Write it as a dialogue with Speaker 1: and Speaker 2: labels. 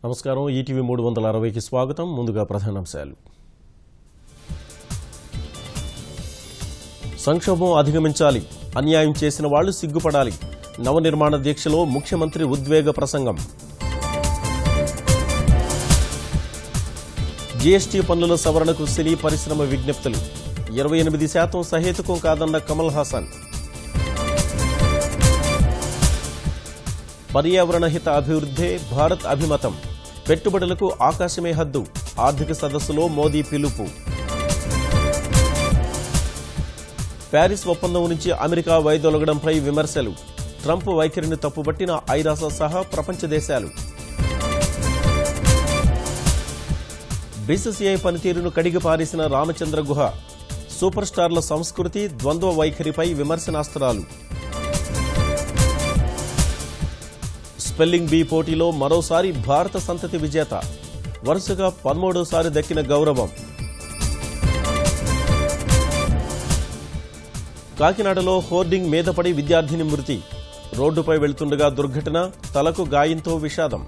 Speaker 1: నమస్కారం ఈటీవీ 360కి స్వాగతం. ముందుగా ప్రధానాంశాలు. సంక్షోభం అధిగమించాలి, అన్యాయం చేసిన వాళ్లు సిగ్గుపడాలి. నవనిర్మాణ దీక్షలో ముఖ్యమంత్రి ఉద్వేగ ప్రసంగం. జీఎస్టీ పన్నుల సవరణకు సినీ పరిశ్రమ విజ్ఞప్తులు. 28% సహేతుకం కాదన్న కమల్ హాసన్. పర్యావరణ హిత అభివృద్ధే భారత్ అభిమతం. పెట్టుబడులకు ఆకాశమే హద్దు. ఆర్థిక సదస్సులో మోదీ పిలుపు. ప్యారిస్ ఒప్పందం నుంచి అమెరికా వైదొలగడంపై విమర్శలు. ట్రంప్ వైఖరిని తప్పుబట్టిన ఐరాస సహా ప్రపంచ దేశాలు. బీసీసీఐ పనితీరును కడిగి పారేసిన రామచంద్ర గుహ. సూపర్ స్టార్ల సంస్కృతి, ద్వంద్వ వైఖరిపై విమర్శనాస్త్రాలు. స్పెల్లింగ్ బీ పోటీలో మరోసారి భారత సంతతి విజేత. వరుసగా 13వసారి దక్కిన గౌరవం. కాకినాడలో హోర్డింగ్ మీద పడి విద్యార్థిని మృతి. రోడ్డుపై వెళ్తుండగా దుర్ఘటన, తలకు గాయంతో విషాదం.